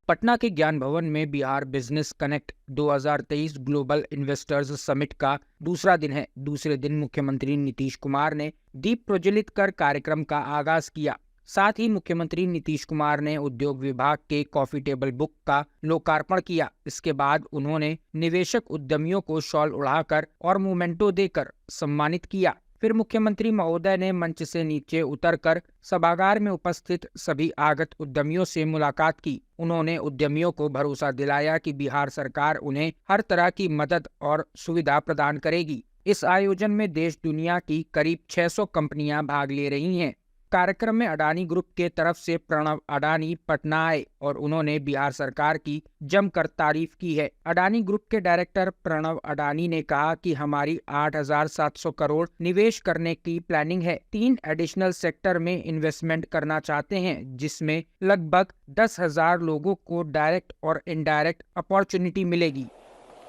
पटना के ज्ञान भवन में Bihar business connect 2023 global investors summit का दूसरा दिन है। दूसरे दिन मुख्यमंत्री नीतीश कुमार ने दीप प्रज्वलित कर कार्यक्रम का आगाज किया। साथ ही मुख्यमंत्री नीतीश कुमार ने उद्योग विभाग के कॉफी टेबल बुक का लोकार्पण किया। इसके बाद उन्होंने निवेशक उद्यमियों को शॉल उड़ाकर और मोमेंटो देकर सम्मानित किया। फिर मुख्यमंत्री महोदय ने मंच से नीचे उतरकर सभागार में उपस्थित सभी आगत उद्यमियों से मुलाकात की। उन्होंने उद्यमियों को भरोसा दिलाया कि बिहार सरकार उन्हें हर तरह की मदद और सुविधा प्रदान करेगी। इस आयोजन में देश दुनिया की करीब 600 कंपनियां भाग ले रही हैं। कार्यक्रम में अडानी ग्रुप के तरफ से प्रणव अडानी पटना आए और उन्होंने बिहार सरकार की जमकर तारीफ की है। अडानी ग्रुप के डायरेक्टर प्रणव अडानी ने कहा कि हमारी 8,700 करोड़ निवेश करने की प्लानिंग है। 3 एडिशनल सेक्टर में इन्वेस्टमेंट करना चाहते हैं, जिसमें लगभग 10,000 लोगों को डायरेक्ट और इनडायरेक्ट अपॉर्चुनिटी मिलेगी।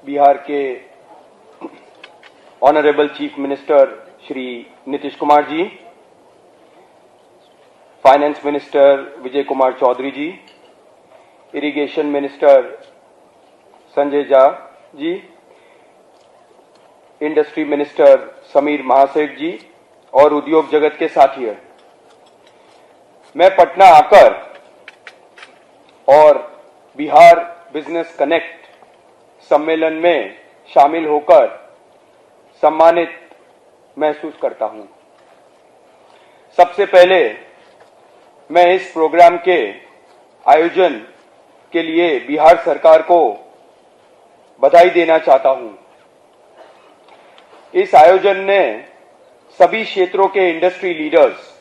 बिहार के honourable chief minister Shri Nitish Kumar ji, finance minister Vijay Kumar Choudhary ji, irrigation minister Sanjay Jha ji, industry minister Samir Mahaseth ji और उद्योग जगत के साथियों, मैं पटना आकर और बिहार बिजनेस कनेक्ट सम्मेलन में शामिल होकर सम्मानित महसूस करता हूं। सबसे पहले मैं इस प्रोग्राम के आयोजन के लिए बिहार सरकार को बधाई देना चाहता हूं। इस आयोजन ने सभी क्षेत्रों के इंडस्ट्री लीडर्स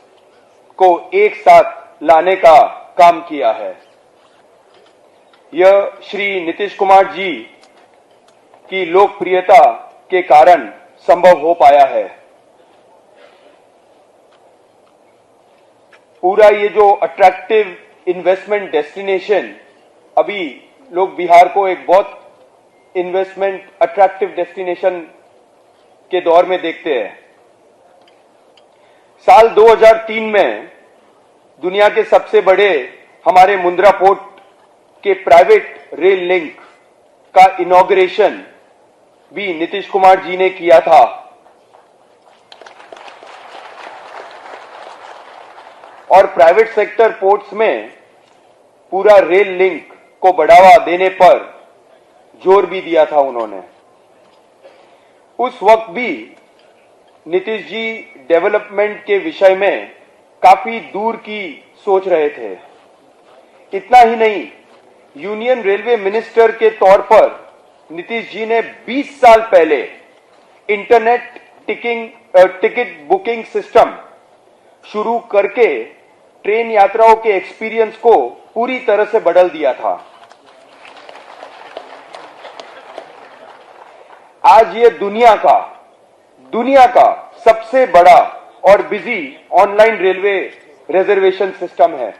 को एक साथ लाने का काम किया है। यह श्री नीतीश कुमार जी की लोकप्रियता के कारण संभव हो पाया है। पूरा ये जो अट्रैक्टिव इन्वेस्टमेंट डेस्टिनेशन, अभी लोग बिहार को एक बहुत इन्वेस्टमेंट अट्रैक्टिव डेस्टिनेशन के दौर में देखते हैं। साल 2003 में दुनिया के सबसे बड़े हमारे मुंद्रा पोर्ट के प्राइवेट रेल लिंक का इनॉग्रेशन भी नीतीश कुमार जी ने किया था। और प्राइवेट सेक्टर पोर्ट्स में पूरा रेल लिंक को बढ़ावा देने पर जोर भी दिया था उन्होंने। उस वक्त भी नीतीश जी डेवलपमेंट के विषय में काफी दूर की सोच रहे थे। इतना ही नहीं, यूनियन रेलवे मिनिस्टर के तौर पर नीतीश जी ने 20 साल पहले इंटरनेट टिकट बुकिंग सिस्टम शुरू करके ट्रेन यात्राओं के एक्सपीरियंस को पूरी तरह से बदल दिया था। आज ये दुनिया का सबसे बड़ा और busy online railway reservation system है।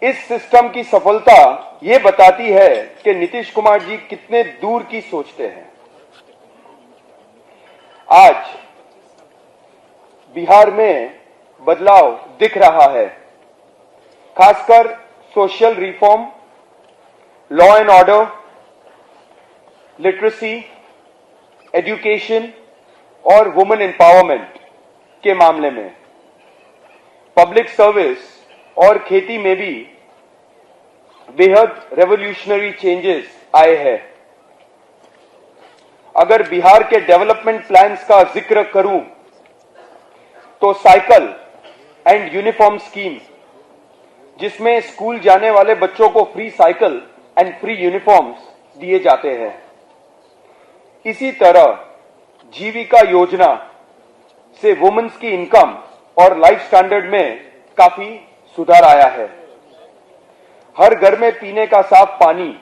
इस सिस्टम की सफलता ये बताती है कि नीतीश कुमार जी कितने दूर की सोचते हैं। आज बिहार में बदलाव दिख रहा है, खासकर social reform, law and order, literacy, education और वुमेन एम्पावरमेंट के मामले में। पब्लिक सर्विस और खेती में भी बेहद रेवोल्यूशनरी चेंजेस आए हैं। अगर बिहार के डेवलपमेंट प्लान्स का जिक्र करूं तो साइकिल एंड यूनिफॉर्म स्कीम, जिसमें स्कूल जाने वाले बच्चों को free cycle and free uniforms दिए जाते हैं। इसी तरह जीविका योजना से वुमेन्स की इनकम और लाइफ स्टैंडर्ड में काफी सुधार आया है। हर घर में पीने का साफ पानी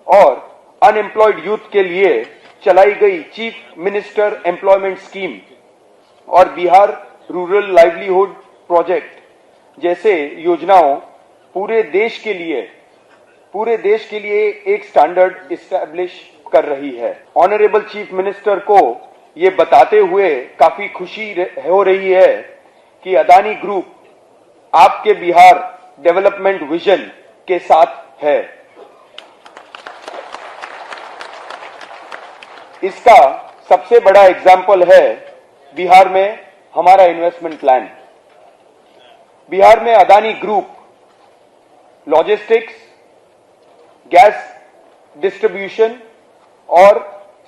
और अनएम्प्लॉयड यूथ के लिए चलाई गई चीफ मिनिस्टर एम्प्लॉयमेंट स्कीम और बिहार रूरल लाइवलीहुड प्रोजेक्ट जैसे योजनाओं पूरे देश के लिए एक स्टैंडर्ड इस्टेब्लिश कर रही है। ऑनरेबल चीफ मिनिस्टर को ये बताते हुए काफी खुशी हो रही है कि अडानी ग्रुप आपके बिहार डेवलपमेंट विजन के साथ है। इसका सबसे बड़ा एग्जाम्पल है बिहार में हमारा इन्वेस्टमेंट प्लान। बिहार में Adani group logistics, gas distribution और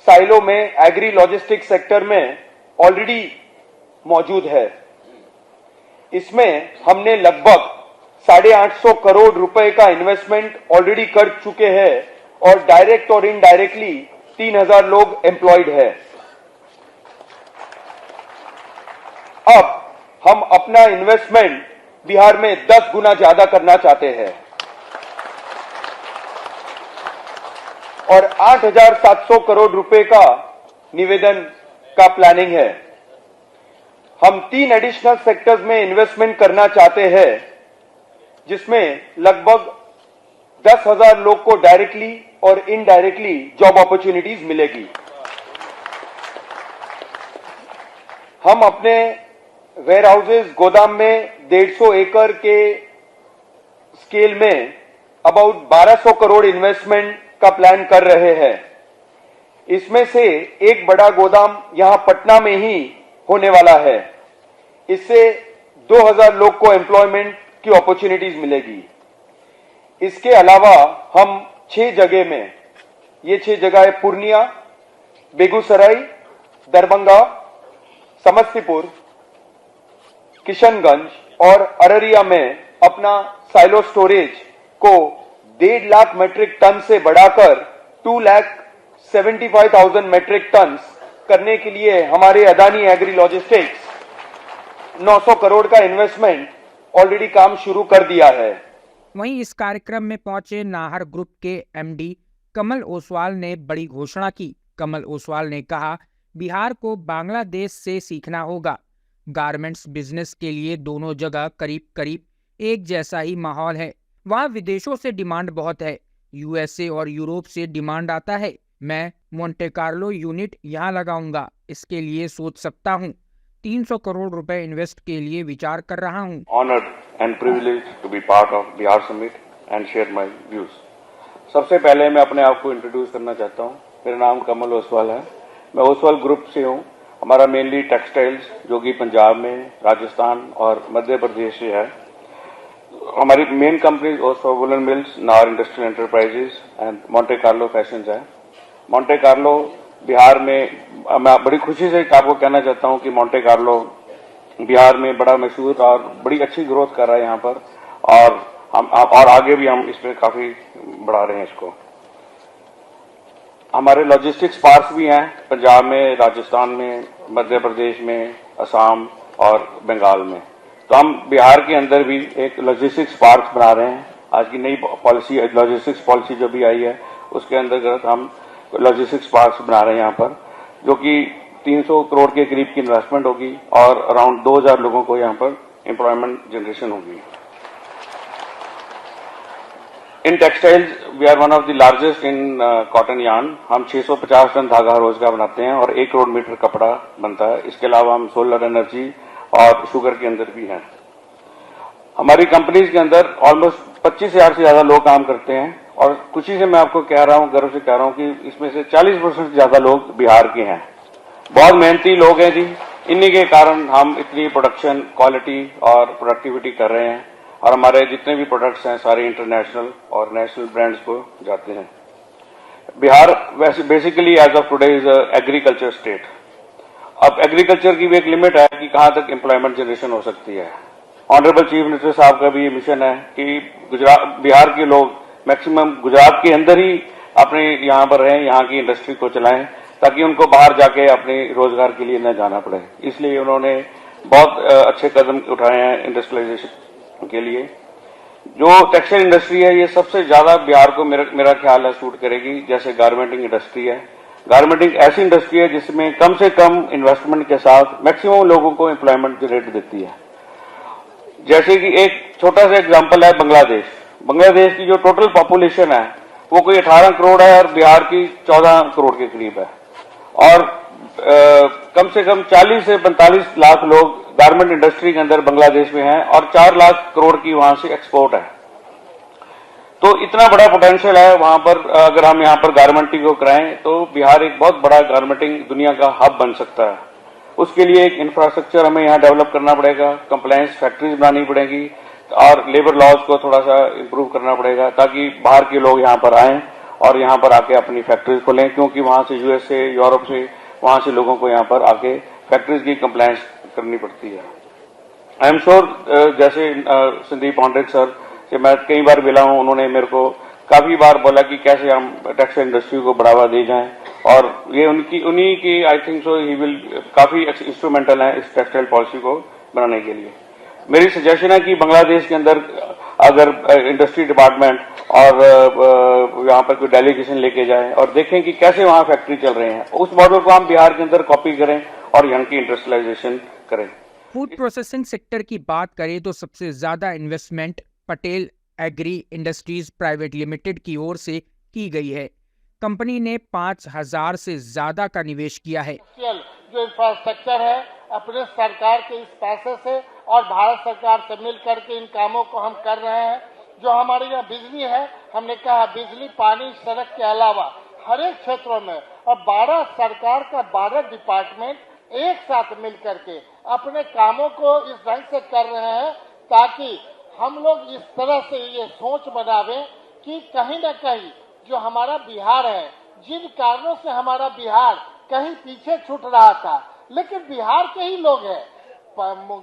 साइलो में एग्री लॉजिस्टिक्स सेक्टर में ऑलरेडी मौजूद है। इसमें हमने लगभग 850 करोड़ रुपए का इन्वेस्टमेंट ऑलरेडी कर चुके हैं और डायरेक्ट और इनडायरेक्टली 3000 लोग एम्प्लॉयड है। अब हम अपना इन्वेस्टमेंट बिहार में 10 गुना ज्यादा करना चाहते हैं और 8700 करोड़ रुपए का निवेदन का प्लानिंग है। हम 3 एडिशनल सेक्टर्स में इन्वेस्टमेंट करना चाहते हैं जिसमें लगभग 10,000 लोग को डायरेक्टली और इनडायरेक्टली जॉब अपॉर्चुनिटीज मिलेगी। हम अपने वेयर हाउसेज गोदाम में 150 एकड़ के स्केल में अबाउट 1200 करोड़ इन्वेस्टमेंट का प्लान कर रहे हैं। इसमें से एक बड़ा गोदाम यहां पटना में ही होने वाला है। इससे 2000 लोग को एम्प्लॉयमेंट की अपॉर्चुनिटीज मिलेगी। इसके अलावा हम 6 जगह में, ये 6 जगह है पूर्णिया, बेगूसराय, दरभंगा, समस्तीपुर, किशनगंज और अररिया में अपना साइलो स्टोरेज को 1.5 लाख मेट्रिक टन से बढ़ाकर 2,75,000 मेट्रिक टन करने के लिए हमारे अदानी एग्री लॉजिस्टिक्स 900 करोड़ का इन्वेस्टमेंट ऑलरेडी काम शुरू कर दिया है। वहीं इस कार्यक्रम में पहुंचे नाहर ग्रुप के एमडी कमल ओसवाल ने बड़ी घोषणा की। कमल ओसवाल ने कहा, बिहार को बांग्लादेश से सीखना होगा। गारमेंट्स बिजनेस के लिए दोनों जगह करीब करीब एक जैसा ही माहौल है। वहाँ विदेशों से डिमांड बहुत है, यूएसए और यूरोप से डिमांड आता है। मैं मोंटे कार्लो यूनिट यहाँ लगाऊंगा, इसके लिए सोच सकता हूँ। 300 करोड़ रुपए इन्वेस्ट के लिए विचार कर रहा हूँ। Honored and privileged to be part of Bihar Summit and share my views. सबसे पहले मैं अपने आप को इंट्रोड्यूस करना चाहता हूँ। मेरा नाम कमल ओसवाल है। मैं ओसवाल ग्रुप से हूँ। हमारा मेनली टेक्सटाइल्स जो कि पंजाब में, राजस्थान और मध्य प्रदेश से है। हमारी main company Oswal woollen mills, Nahar industrial enterprises and Monte Carlo fashions है। मोंटे कार्लो बिहार में, मैं बड़ी खुशी से आपको कहना चाहता हूं कि मोंटे कार्लो बिहार में बड़ा मशहूर और बड़ी अच्छी ग्रोथ कर रहा है यहाँ पर, और हम और आगे भी हम इसमें काफी बढ़ा रहे हैं इसको। हमारे लॉजिस्टिक्स पार्क्स भी हैं पंजाब में, राजस्थान में, मध्य प्रदेश में, असम और बंगाल में। तो हम बिहार के अंदर भी एक लॉजिस्टिक्स पार्क बना रहे हैं। आज की नई पॉलिसी, लॉजिस्टिक्स पॉलिसी जो भी आई है उसके अंतर्गत हम लॉजिस्टिक्स पार्क बना रहे हैं यहाँ पर, जो कि 300 करोड़ के करीब की इन्वेस्टमेंट होगी और अराउंड 2000 लोगों को यहाँ पर एम्प्लॉयमेंट जनरेशन होगी। In textiles we are one of the largest in cotton yarn. हम 650 टन धागा रोज का बनाते हैं और 1 करोड़ मीटर कपड़ा बनता है। इसके अलावा हम सोलर एनर्जी और शुगर के अंदर भी हैं। हमारी कंपनीज के अंदर ऑलमोस्ट 25,000 से ज्यादा लोग काम करते हैं और खुशी से मैं आपको कह रहा हूं, गर्व से कह रहा हूं कि इसमें से 40% से ज्यादा लोग बिहार के हैं। बहुत मेहनती लोग हैं जी। इन्हीं के कारण हम इतनी प्रोडक्शन, क्वालिटी और प्रोडक्टिविटी कर रहे हैं और हमारे जितने भी प्रोडक्ट्स हैं सारे इंटरनेशनल और नेशनल ब्रांड्स को जाते हैं। बिहार वैसे basically as of today is agriculture state. अब एग्रीकल्चर की भी एक लिमिट है कि कहां तक एम्प्लॉयमेंट जनरेशन हो सकती है। ऑनरेबल चीफ मिनिस्टर साहब का भी ये मिशन है कि गुजरात, बिहार के लोग मैक्सिमम गुजरात के अंदर ही अपने यहाँ पर रहें, यहाँ की इंडस्ट्री को चलाएं, ताकि उनको बाहर जाके अपने रोजगार के लिए न जाना पड़े। इसलिए उन्होंने बहुत अच्छे कदम उठाए हैं इंडस्ट्रियलाइजेशन के लिए। जो टेक्सटाइल इंडस्ट्री है ये सबसे ज्यादा बिहार को मेरा ख्याल है सूट करेगी। जैसे गारमेंटिंग इंडस्ट्री है, गारमेंटिंग ऐसी इंडस्ट्री है जिसमें कम से कम इन्वेस्टमेंट के साथ मैक्सिमम लोगों को एम्प्लॉयमेंट जनरेट देती है। जैसे कि एक छोटा सा एग्जांपल है बांग्लादेश। बांग्लादेश की जो टोटल पॉपुलेशन है वो कोई 18 करोड़ है और बिहार की 14 करोड़ के करीब है, और कम से कम 40 से 45 लाख लोग गारमेंट इंडस्ट्री के अंदर बांग्लादेश में हैं और 4 लाख करोड़ की वहां से एक्सपोर्ट है। तो इतना बड़ा पोटेंशियल है वहां पर। अगर हम यहाँ पर गारमेंटिंग को कराएं तो बिहार एक बहुत बड़ा गारमेंटिंग दुनिया का हब बन सकता है। उसके लिए एक इंफ्रास्ट्रक्चर हमें यहाँ डेवलप करना पड़ेगा, कंप्लायंस फैक्ट्रीज बनानी पड़ेगी और लेबर लॉज को थोड़ा सा इम्प्रूव करना पड़ेगा ताकि बाहर के लोग यहाँ पर आएं और यहाँ पर आके अपनी फैक्ट्रीज खोलें, क्योंकि वहां से यूएस से, यूरोप से, वहां से लोगों को यहाँ पर आके फैक्ट्रीज की कंप्लायंस करनी पड़ती है। आई एम श्योर जैसे संदीप पांडेट सर से मैं कई बार मिला हूं, उन्होंने मेरे को काफी बार बोला कि कैसे हम टेक्सटाइल इंडस्ट्री को बढ़ावा दे जाएं, और ये उन्हीं की I think so he will काफी इंस्ट्रूमेंटल है इस टेक्सटाइल पॉलिसी को बनाने के लिए। मेरी सजेशन है कि बांग्लादेश के अंदर अगर इंडस्ट्री डिपार्टमेंट और यहाँ पर कोई डेलीगेशन लेके जाए और देखें कि कैसे वहां फैक्ट्री चल रहे हैं, उस मॉडल को हम बिहार के अंदर कॉपी करें और यहाँ की इंडस्ट्रियलाइजेशन करें। फूड प्रोसेसिंग सेक्टर की बात करें तो सबसे ज्यादा investment Patel agri industries private limited की ओर से की गई है। कंपनी ने 5,000 से ज्यादा का निवेश किया है। जो इंफ्रास्ट्रक्चर है अपने सरकार के इस पैसे से और भारत सरकार से मिल करके इन कामों को हम कर रहे हैं। जो हमारे यहाँ बिजली है, हमने कहा बिजली, पानी, सड़क के अलावा हर एक क्षेत्रों में, और 12 सरकार का 12 डिपार्टमेंट एक साथ मिल करके अपने कामों को इस ढंग से कर रहे हैं ताकि हम लोग इस तरह से ये सोच बनावे कि कहीं न कहीं जो हमारा बिहार है, जिन कारणों से हमारा बिहार कहीं पीछे छूट रहा था, लेकिन बिहार के ही लोग हैं।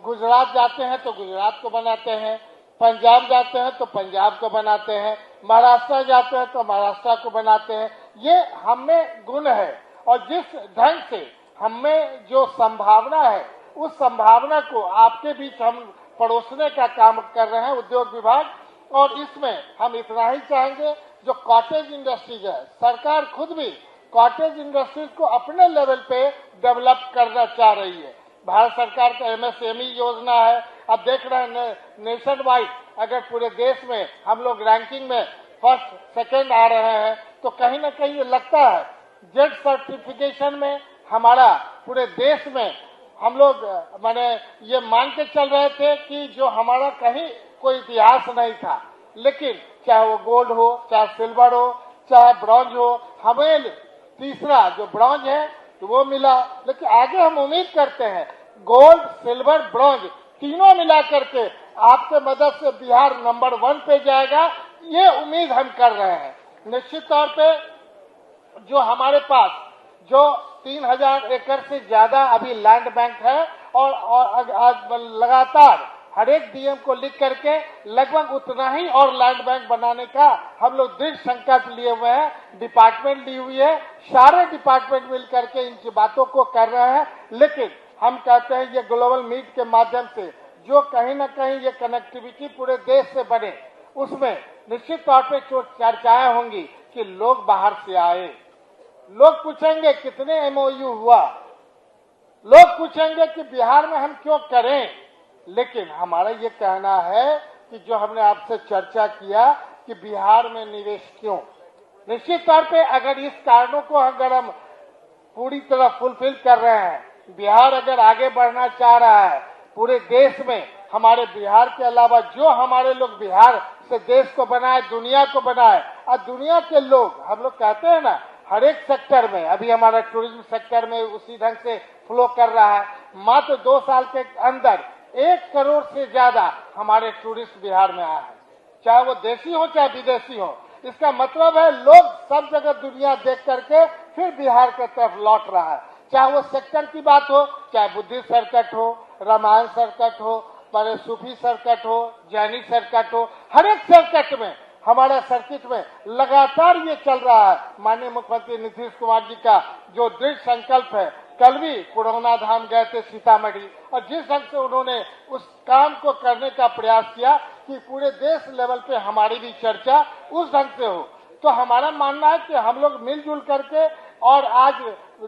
गुजरात जाते हैं तो गुजरात को बनाते हैं, पंजाब जाते हैं तो पंजाब को बनाते हैं, महाराष्ट्र जाते हैं तो महाराष्ट्र को बनाते हैं। ये हमें गुण है, और जिस ढंग से हमें जो संभावना है, उस संभावना को आपके बीच हम परोसने का काम कर रहे हैं उद्योग विभाग। और इसमें हम इतना ही चाहेंगे, जो कॉटेज इंडस्ट्रीज है, सरकार खुद भी कॉटेज इंडस्ट्रीज को अपने लेवल पे डेवलप करना चाह रही है। भारत सरकार का एमएसएमई योजना है। अब देख रहे हैं नेशन वाइड, अगर पूरे देश में हम लोग रैंकिंग में फर्स्ट सेकंड आ रहे हैं, तो कहीं ना कहीं ये लगता है जेड सर्टिफिकेशन में हमारा पूरे देश में हम लोग माने ये मान के चल रहे थे कि जो हमारा कहीं कोई इतिहास नहीं था, लेकिन चाहे वो गोल्ड हो, चाहे सिल्वर हो, चाहे ब्रॉन्ज हो, हमें तीसरा जो ब्रॉन्ज है तो वो मिला। लेकिन आगे हम उम्मीद करते हैं गोल्ड, सिल्वर, ब्रॉन्ज तीनों मिला करके आपके मदद से बिहार नंबर 1 पे जाएगा, ये उम्मीद हम कर रहे हैं। निश्चित तौर पे जो हमारे पास जो 3,000 एकड़ से ज्यादा अभी लैंड बैंक है, और लगातार हर एक डीएम को लिख करके लगभग उतना ही और लैंड बैंक बनाने का हम लोग दृढ़ संकल्प लिए हुए हैं। डिपार्टमेंट ली हुई है, सारे डिपार्टमेंट मिल करके इन बातों को कर रहे हैं। लेकिन हम कहते हैं ये ग्लोबल मीट के माध्यम से जो कहीं ना कहीं ये कनेक्टिविटी पूरे देश से बने, उसमें निश्चित तौर पे जो चर्चाएं होंगी कि लोग बाहर से आए, लोग पूछेंगे कितने एमओयू हुआ, लोग पूछेंगे कि बिहार में हम क्यों करें। लेकिन हमारा ये कहना है कि जो हमने आपसे चर्चा किया कि बिहार में निवेश क्यों, निश्चित तौर पे अगर इस कारणों को अगर हम पूरी तरह फुलफिल कर रहे हैं, बिहार अगर आगे बढ़ना चाह रहा है पूरे देश में, हमारे बिहार के अलावा जो हमारे लोग बिहार से देश को बनाए, दुनिया को बनाए, और दुनिया के लोग, हम लोग कहते हैं ना हर एक सेक्टर में, अभी हमारा टूरिज्म सेक्टर में उसी ढंग से फ्लो कर रहा है। मात्र 2 साल के अंदर 1 करोड़ से ज्यादा हमारे टूरिस्ट बिहार में आए हैं, चाहे वो देशी हो चाहे विदेशी हो। इसका मतलब है लोग सब जगह दुनिया देख करके फिर बिहार की तरफ लौट रहा है। चाहे वो सेक्टर की बात हो, चाहे बुद्धिस्ट सर्किट हो, रामायण सर्किट हो, पर सूफी सर्किट हो, जैनी सर्किट हो, हर एक सर्किट में, हमारा सर्किट में लगातार ये चल रहा है। माननीय मुख्यमंत्री नीतीश कुमार जी का जो दृढ़ संकल्प है, कल भी पुरौना धाम गए थे सीतामढ़ी, और जिस ढंग से उन्होंने उस काम को करने का प्रयास किया कि पूरे देश लेवल पे हमारी भी चर्चा उस ढंग से हो, तो हमारा मानना है कि हम लोग मिलजुल करके, और आज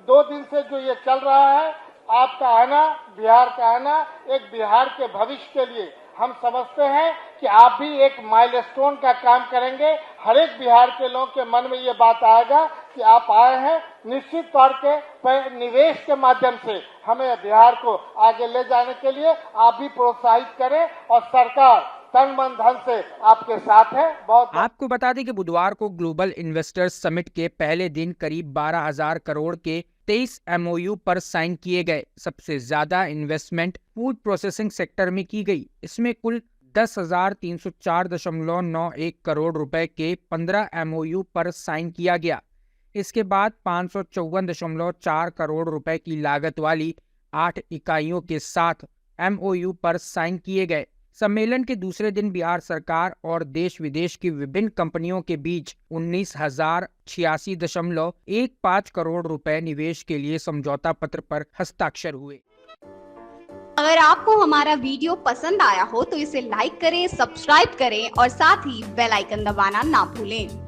2 दिन से जो ये चल रहा है, आपका आना, बिहार का आना, एक बिहार के भविष्य के लिए हम समझते हैं कि आप भी एक माइलस्टोन का काम करेंगे। हर एक बिहार के लोगों के मन में ये बात आएगा कि आप आए हैं, निश्चित तौर के निवेश के माध्यम से हमें बिहार को आगे ले जाने के लिए आप भी प्रोत्साहित करें, और सरकार तन मन धन से आपके साथ हैं। बहुत आपको बता दें कि बुधवार को ग्लोबल इन्वेस्टर्स समिट के पहले दिन करीब 12,000 करोड़ के 23 MOU पर साइन किए गए। सबसे ज्यादा इन्वेस्टमेंट फूड प्रोसेसिंग सेक्टर में की गई। इसमें कुल 10,304.91 करोड़ रुपए के 15 MOU पर साइन किया गया। इसके बाद 554.4 करोड़ रुपए की लागत वाली 8 इकाइयों के साथ MOU पर साइन किए गए। सम्मेलन के दूसरे दिन बिहार सरकार और देश विदेश की विभिन्न कंपनियों के बीच 19,086.15 करोड़ रुपए निवेश के लिए समझौता पत्र पर हस्ताक्षर हुए। अगर आपको हमारा वीडियो पसंद आया हो तो इसे लाइक करें, सब्सक्राइब करें और साथ ही बेल आइकन दबाना ना भूलें।